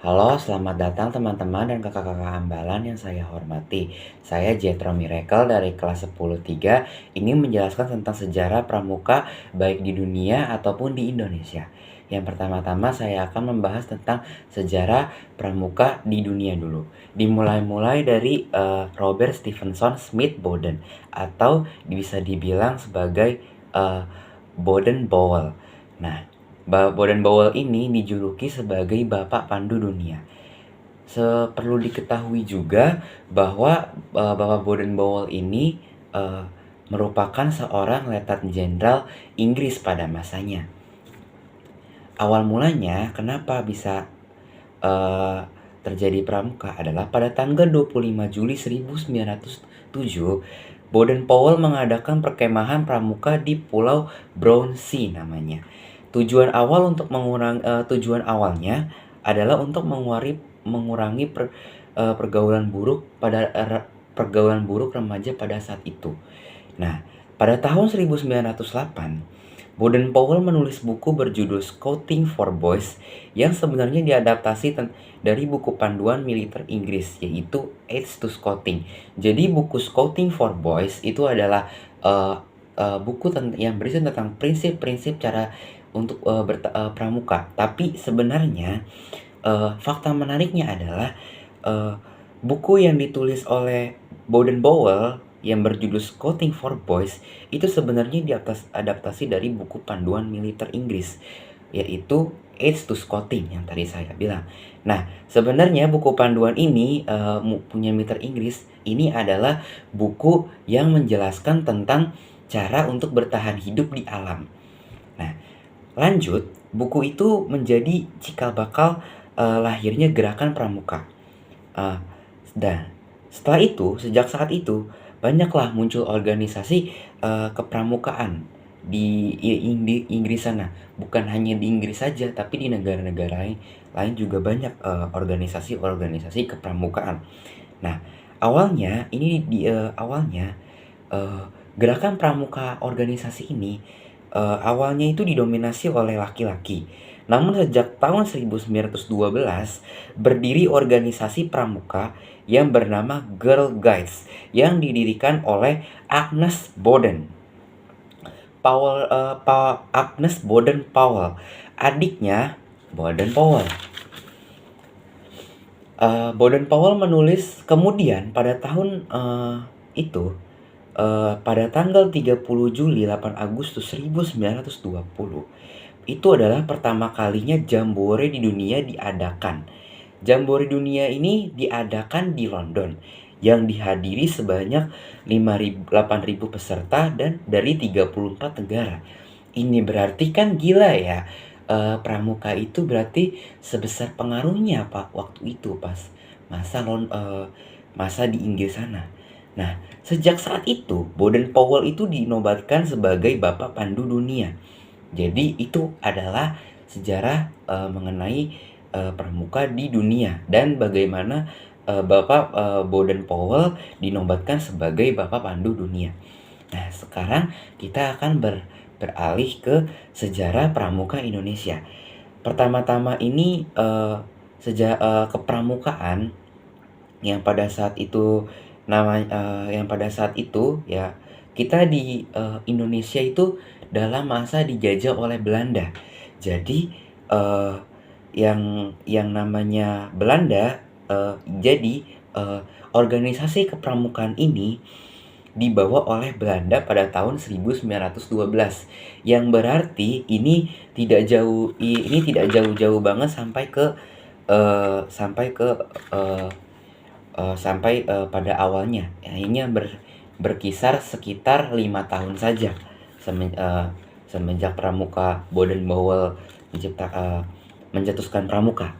Halo, selamat datang teman-teman dan kakak-kakak hambalan yang saya hormati. Saya Jetro Miracle dari kelas 10-3 ini menjelaskan tentang sejarah pramuka baik di dunia ataupun di Indonesia. Yang pertama-tama saya akan membahas tentang sejarah pramuka di dunia dulu. Dimulai-mulai dari Robert Stephenson Smith Bowden atau bisa dibilang sebagai uh, Bowden Bowell. Nah, Baden Powell ini dijuluki sebagai Bapak Pandu Dunia. Perlu diketahui juga bahwa Bapak Baden Powell ini uh, merupakan seorang letnan jenderal Inggris pada masanya. Awal mulanya kenapa bisa uh, terjadi pramuka adalah pada tanggal 25 Juli 1907, Baden Powell mengadakan perkemahan pramuka di Pulau Brownsea namanya. Tujuan awalnya adalah untuk mengurangi pergaulan buruk remaja pada saat itu. Nah, pada tahun 1908, Baden Powell menulis buku berjudul Scouting for Boys yang sebenarnya diadaptasi dari buku panduan militer Inggris, yaitu Aids to Scouting. Jadi buku Scouting for Boys itu adalah buku yang berisi tentang prinsip-prinsip cara untuk pramuka. Tapi sebenarnya fakta menariknya adalah uh, buku yang ditulis oleh Baden Powell yang berjudul Scouting for Boys itu sebenarnya diadaptasi dari buku panduan militer Inggris, yaitu Aids to Scouting yang tadi saya bilang. Nah, sebenarnya buku panduan ini punya militer Inggris ini adalah buku yang menjelaskan tentang cara untuk bertahan hidup di alam. Nah, lanjut, buku itu menjadi cikal bakal lahirnya gerakan pramuka. Dan setelah itu, sejak saat itu, banyaklah muncul organisasi kepramukaan di Inggris sana. Bukan hanya di Inggris saja, tapi di negara-negara lain juga banyak organisasi-organisasi kepramukaan. Nah, awalnya gerakan pramuka organisasi ini awalnya itu didominasi oleh laki-laki. Namun sejak tahun 1912 berdiri organisasi pramuka yang bernama Girl Guides yang didirikan oleh Agnes Boden. Agnes Boden Powell, adiknya Baden Powell. Baden Powell menulis kemudian pada tahun itu pada tanggal 30 Juli 8 Agustus 1920 itu adalah pertama kalinya Jambore di dunia diadakan. Jambore dunia ini diadakan di London yang dihadiri sebanyak 8.000 peserta dan dari 34 negara. Ini berarti kan gila ya. Pramuka itu berarti sebesar pengaruhnya Pak waktu itu pas masa di Inggris sana. Nah, sejak saat itu Baden Powell itu dinobatkan sebagai Bapak Pandu Dunia. Jadi itu adalah sejarah mengenai pramuka di dunia dan bagaimana Bapak Baden Powell dinobatkan sebagai Bapak Pandu Dunia. Nah, sekarang kita akan beralih ke sejarah pramuka Indonesia. Pertama-tama ini kepramukaan yang pada saat itu ya kita di Indonesia itu dalam masa dijajah oleh Belanda. Jadi yang namanya Belanda jadi organisasi kepramukaan ini dibawa oleh Belanda pada tahun 1912 yang berarti ini tidak jauh-jauh banget sampai pada awalnya akhirnya berkisar sekitar 5 tahun saja semenjak pramuka Baden Powell mencetuskan pramuka.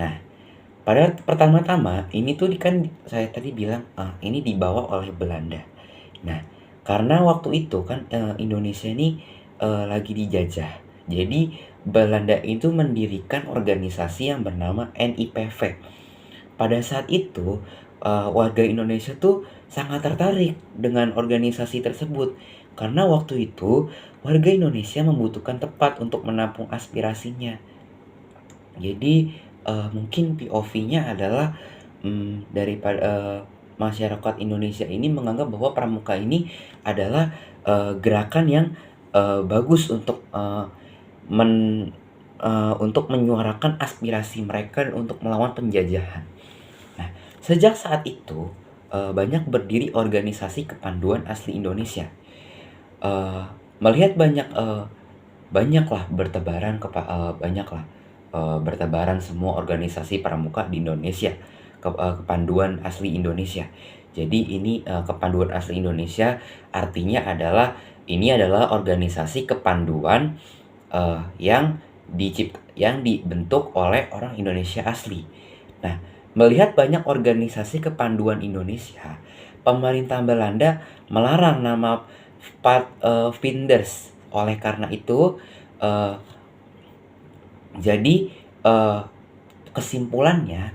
Nah, pada pertama-tama ini tuh kan saya tadi bilang ini dibawa oleh Belanda. Nah, karena waktu itu kan Indonesia ini lagi dijajah. Jadi Belanda itu mendirikan organisasi yang bernama NIPV. Pada saat itu warga Indonesia tuh sangat tertarik dengan organisasi tersebut karena waktu itu warga Indonesia membutuhkan tempat untuk menampung aspirasinya. Jadi mungkin POV-nya adalah, daripada masyarakat Indonesia ini menganggap bahwa pramuka ini adalah, gerakan yang, bagus untuk menyuarakan aspirasi mereka untuk melawan penjajahan. Nah, sejak saat itu, banyak berdiri organisasi kepanduan asli Indonesia. Eee, Melihat banyaklah bertebaran semua organisasi pramuka di Indonesia, kepanduan asli Indonesia. Jadi ini, kepanduan asli Indonesia artinya adalah ini adalah organisasi kepanduan, yang dibentuk oleh orang Indonesia asli. Nah, melihat banyak organisasi kepanduan Indonesia, pemerintah Belanda melarang nama Pathfinders. Oleh karena itu, eee, jadi, eee, kesimpulannya,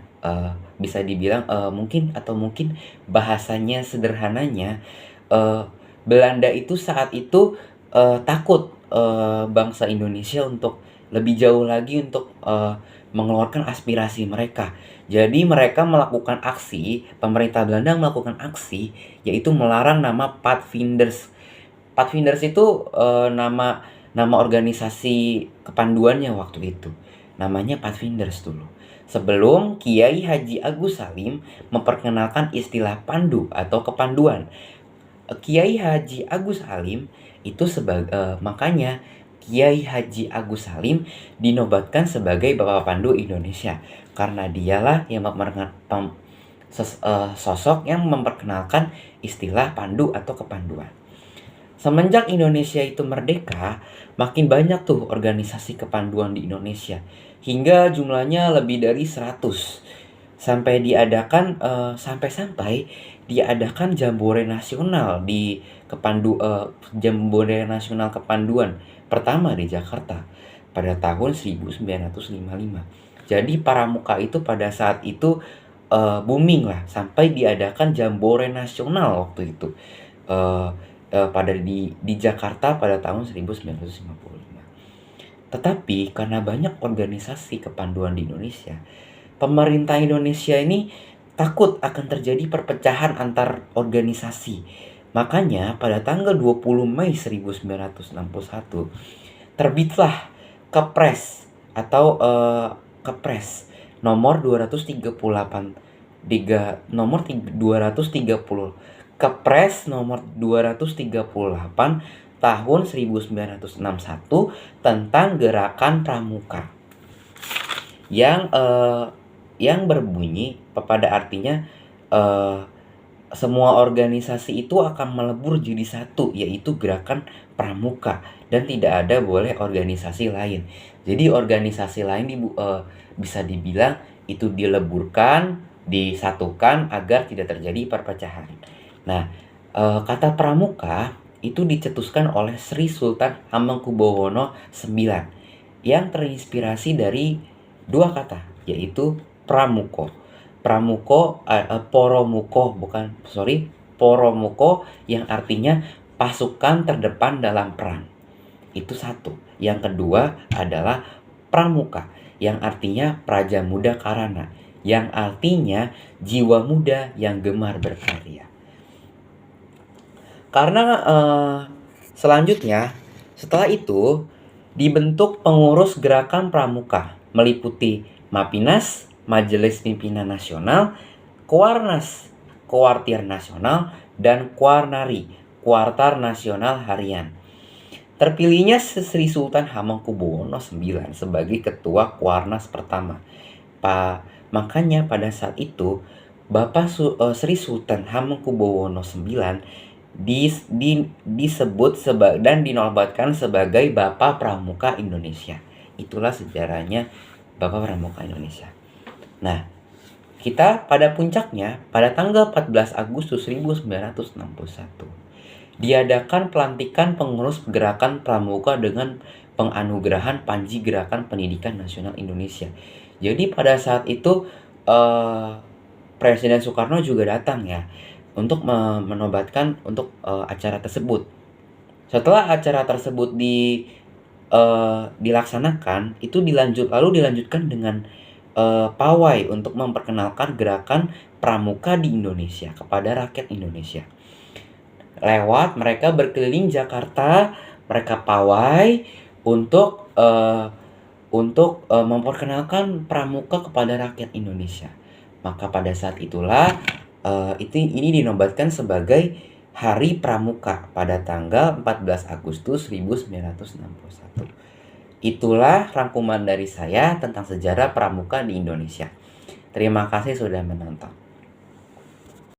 bisa dibilang, mungkin bahasanya sederhananya, eee, Belanda itu saat itu, takut, bangsa Indonesia untuk lebih jauh lagi untuk, mengeluarkan aspirasi mereka. Jadi mereka melakukan aksi, pemerintah Belanda melakukan aksi, yaitu melarang nama Pathfinders. Pathfinders itu, nama organisasi kepanduannya waktu itu. Namanya Pathfinders dulu. Sebelum Kiai Haji Agus Salim memperkenalkan istilah pandu atau kepanduan. Kiai Haji Agus Salim itu makanya Kiai Haji Agus Salim dinobatkan sebagai Bapak Pandu Indonesia, karena dialah yang sosok yang memperkenalkan istilah pandu atau kepanduan. Semenjak Indonesia itu merdeka, makin banyak tuh organisasi kepanduan di Indonesia. Hingga jumlahnya lebih dari 100. Sampai-sampai diadakan Jambore Nasional Kepanduan pertama di Jakarta pada tahun 1955. Jadi pramuka itu pada saat itu, booming lah, sampai diadakan Jambore Nasional waktu itu. Eee di Jakarta pada tahun 1955. Tetapi karena banyak organisasi kepanduan di Indonesia, pemerintah Indonesia ini takut akan terjadi perpecahan antar organisasi. Makanya pada tanggal 20 Mei 1961 terbitlah Kepres atau, Kepres nomor 238 nomor 230 Kepres nomor 238 tahun 1961 tentang gerakan pramuka. Yang berbunyi pada artinya, semua organisasi itu akan melebur jadi satu, yaitu gerakan pramuka, dan tidak ada boleh organisasi lain. Jadi organisasi lain bisa dibilang itu dileburkan, disatukan agar tidak terjadi perpecahan. Nah, kata pramuka itu dicetuskan oleh Sri Sultan Hamengkubuwono IX yang terinspirasi dari dua kata, yaitu pramuko. Poromuko yang artinya pasukan terdepan dalam perang. Itu satu. Yang kedua adalah pramuka yang artinya praja muda karana, yang artinya jiwa muda yang gemar berkarya. Karena selanjutnya setelah itu dibentuk pengurus gerakan pramuka meliputi Mapinas, Majelis Pimpinan Nasional, Kuarnas, Kuartir Nasional, dan Kuarnari, Kuartar Nasional Harian. Terpilihnya Sri Sultan Hamengkubuwono IX sebagai ketua Kuarnas pertama. Makanya pada saat itu Bapak Sri Sultan Hamengkubuwono IX disebut dan dinobatkan sebagai Bapak Pramuka Indonesia. Itulah sejarahnya Bapak Pramuka Indonesia. Nah, kita pada puncaknya pada tanggal 14 Agustus 1961 diadakan pelantikan pengurus gerakan pramuka dengan penganugerahan Panji Gerakan Pendidikan Nasional Indonesia. Jadi pada saat itu Presiden Soekarno juga datang ya untuk menobatkan untuk acara tersebut. Setelah acara tersebut dilaksanakan, itu dilanjutkan dengan pawai untuk memperkenalkan gerakan pramuka di Indonesia kepada rakyat Indonesia. Lewat mereka berkeliling Jakarta, mereka pawai untuk memperkenalkan pramuka kepada rakyat Indonesia. Maka pada saat itulah ini dinobatkan sebagai Hari Pramuka pada tanggal 14 Agustus 1961. Itulah rangkuman dari saya tentang sejarah pramuka di Indonesia. Terima kasih sudah menonton.